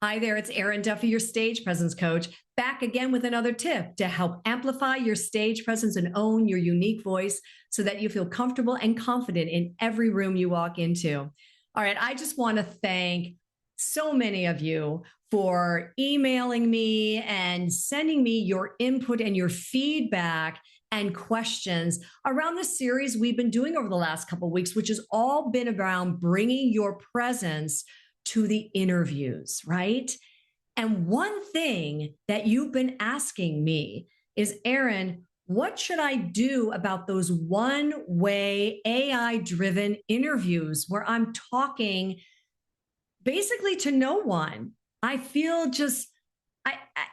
Hi there, it's Erin Duffy, your stage presence coach, back again with another tip to help amplify your stage presence and own your unique voice so that you feel comfortable and confident in every room you walk into. All right, I just want to thank so many of you for emailing me and sending me your input and your feedback and questions around the series we've been doing over the last couple of weeks, which has all been around bringing your presence to the interviews, right? And one thing that you've been asking me is, Erin, what should I do about those one-way AI-driven interviews where I'm talking basically to no one? I feel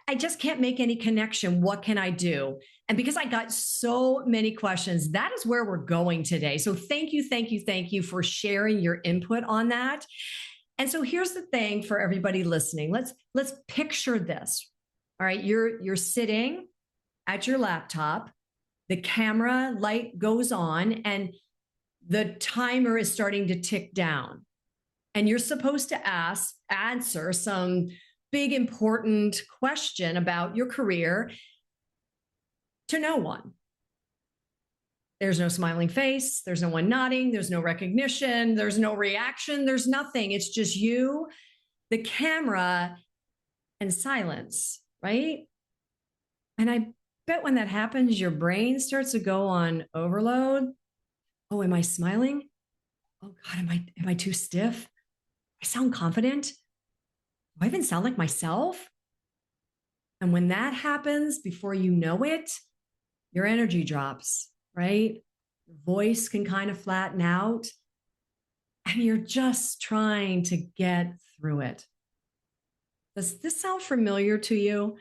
I just can't make any connection. What can I do? And because I got so many questions, that is where we're going today. So thank you for sharing your input on that. And so here's the thing for everybody listening. Let's picture this. All right, you're sitting at your laptop, the camera light goes on, and the timer is starting to tick down. And you're supposed to answer some big important question about your career to no one. There's no smiling face. There's no one nodding. There's no recognition. There's no reaction. There's nothing. It's just you, the camera, and silence, right? And I bet when that happens, your brain starts to go on overload. Oh, am I smiling? Oh God, am I too stiff? I sound confident. Do I even sound like myself? And when that happens, before you know it, your energy drops, right? Your voice can kind of flatten out, and you're just trying to get through it. Does this sound familiar to you?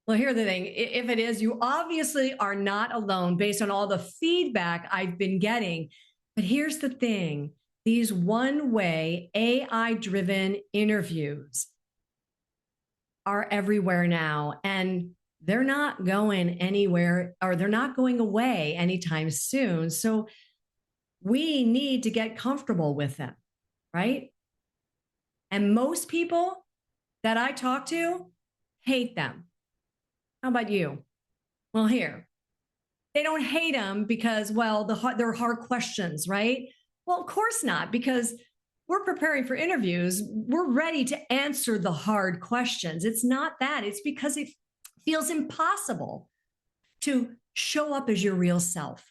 Well, here's the thing. If it is, you obviously are not alone based on all the feedback I've been getting. But here's the thing. These one-way AI-driven interviews are everywhere now, and they're not going anywhere, or they're not going away anytime soon. So we need to get comfortable with them, right? And most people that I talk to hate them. How about you? Well, here, they don't hate them because, well, they're hard questions, right? Well, of course not, because we're preparing for interviews. We're ready to answer the hard questions. It's not that. It's because it feels impossible to show up as your real self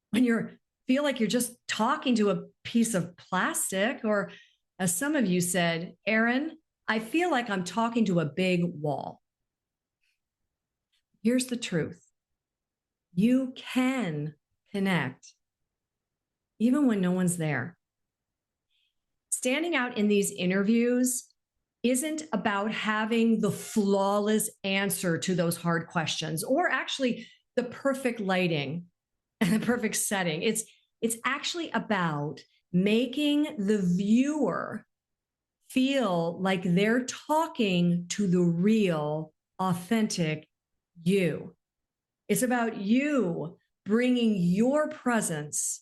when you feel like you're just talking to a piece of plastic, or as some of you said, Erin, I feel like I'm talking to a big wall. Here's the truth. You can connect even when no one's there. Standing out in these interviews isn't about having the flawless answer to those hard questions, or actually the perfect lighting and the perfect setting. It's actually about making the viewer feel like they're talking to the real, authentic you. It's about you bringing your presence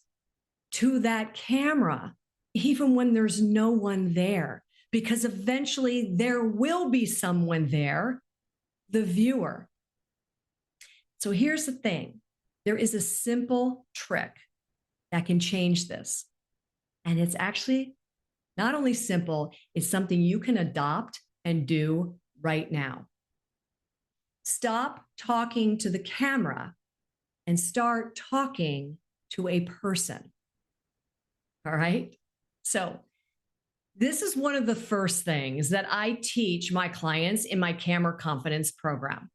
to that camera, even when there's no one there, because eventually there will be someone there, the viewer. So here's the thing. There is a simple trick that can change this. And it's actually not only simple, it's something you can adopt and do right now. Stop talking to the camera and start talking to a person. All right? So this is one of the first things that I teach my clients in my Camera Confidence program.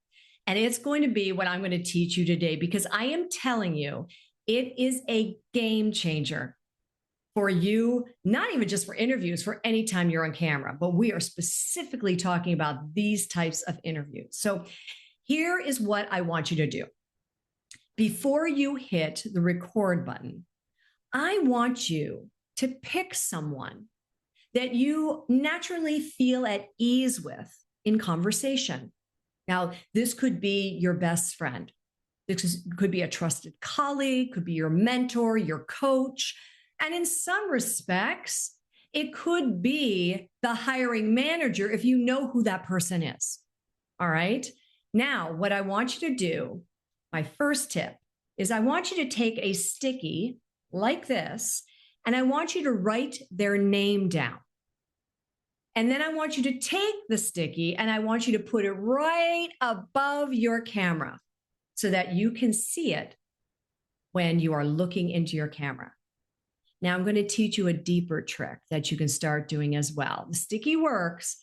And it's going to be what I'm going to teach you today, because I am telling you, it is a game changer for you, not even just for interviews, for any time you're on camera, but we are specifically talking about these types of interviews. So here is what I want you to do. Before you hit the record button, I want you to pick someone that you naturally feel at ease with in conversation. Now, this could be your best friend. This could be a trusted colleague, could be your mentor, your coach. And in some respects, It could be the hiring manager if you know who that person is. All right. Now, what I want you to do, my first tip, is I want you to take a sticky like this, and I want you to write their name down. And then I want you to take the sticky and I want you to put it right above your camera so that you can see it when you are looking into your camera. Now I'm going to teach you a deeper trick that you can start doing as well. The sticky works,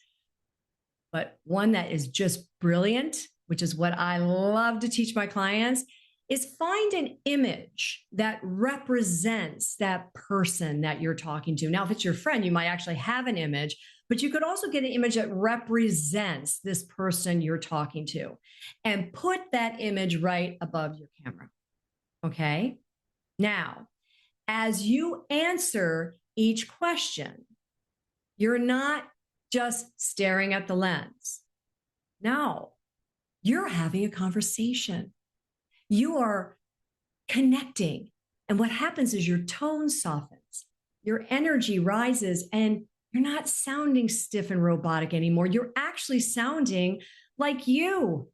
but one that is just brilliant, which is what I love to teach my clients, is find an image that represents that person that you're talking to. Now, if it's your friend, you might actually have an image, but you could also get an image that represents this person you're talking to and put that image right above your camera. Okay? Now, as you answer each question, you're not just staring at the lens. No, you're having a conversation. You are connecting. And what happens is your tone softens, your energy rises, and you're not sounding stiff and robotic anymore. You're actually sounding like you,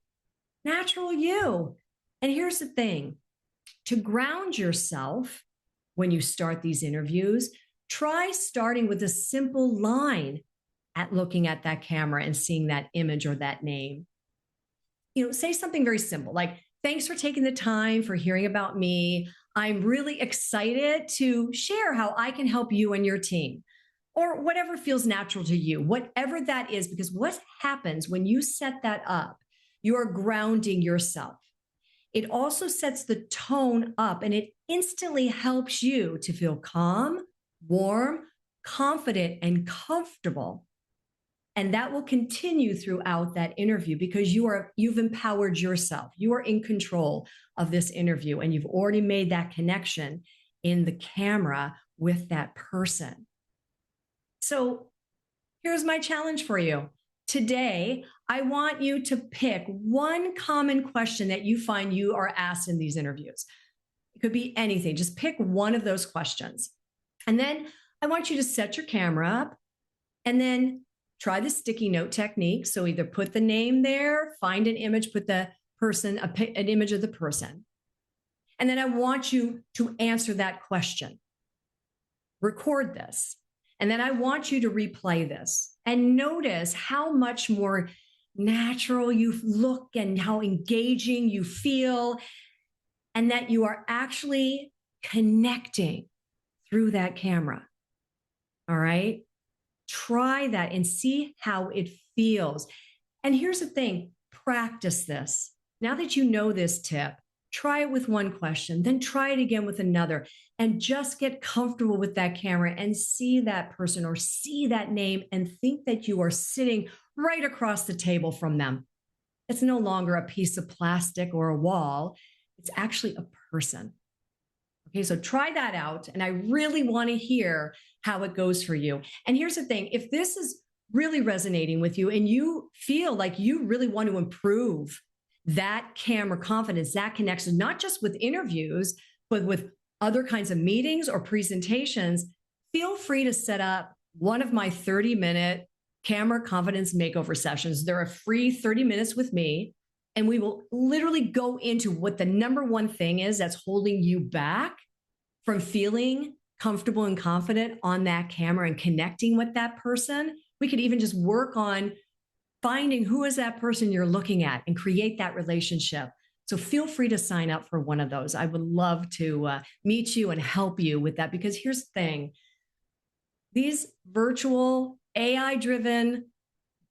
natural you. And here's the thing, to ground yourself when you start these interviews, try starting with a simple line at looking at that camera and seeing that image or that name. Say something very simple like, thanks for taking the time for hearing about me. I'm really excited to share how I can help you and your team, or whatever feels natural to you, whatever that is, because what happens when you set that up, you are grounding yourself. It also sets the tone up and it instantly helps you to feel calm, warm, confident, and comfortable. And that will continue throughout that interview because you've empowered yourself. You are in control of this interview and you've already made that connection in the camera with that person. So here's my challenge for you. Today, I want you to pick one common question that you find you are asked in these interviews. It could be anything. Just pick one of those questions. And then I want you to set your camera up and then try the sticky note technique. So either put the name there, find an image, put the person, an image of the person. And then I want you to answer that question. Record this. And then I want you to replay this and notice how much more natural you look and how engaging you feel, and that you are actually connecting through that camera. All right? Try that and see how it feels. And here's the thing, practice this. Now that you know this tip, try it with one question, then try it again with another, and just get comfortable with that camera and see that person or see that name and think that you are sitting right across the table from them. It's no longer a piece of plastic or a wall. It's actually a person. Okay, so try that out. And I really want to hear how it goes for you. And here's the thing, if this is really resonating with you and you feel like you really want to improve that camera confidence, that connection, not just with interviews, but with other kinds of meetings or presentations, feel free to set up one of my 30-minute camera confidence makeover sessions. They're a free 30 minutes with me, and we will literally go into what the number one thing is that's holding you back from feeling comfortable and confident on that camera and connecting with that person. We could even just work on finding who is that person you're looking at and create that relationship. So feel free to sign up for one of those. I would love to meet you and help you with that, because here's the thing. These virtual AI-driven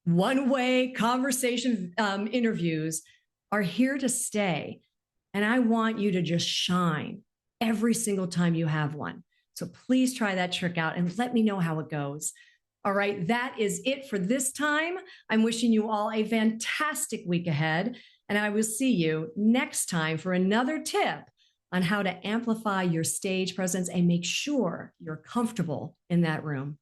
one-way conversation interviews are here to stay. And I want you to just shine every single time you have one. So please try that trick out and let me know how it goes. All right, that is it for this time. I'm wishing you all a fantastic week ahead, and I will see you next time for another tip on how to amplify your stage presence and make sure you're comfortable in that room.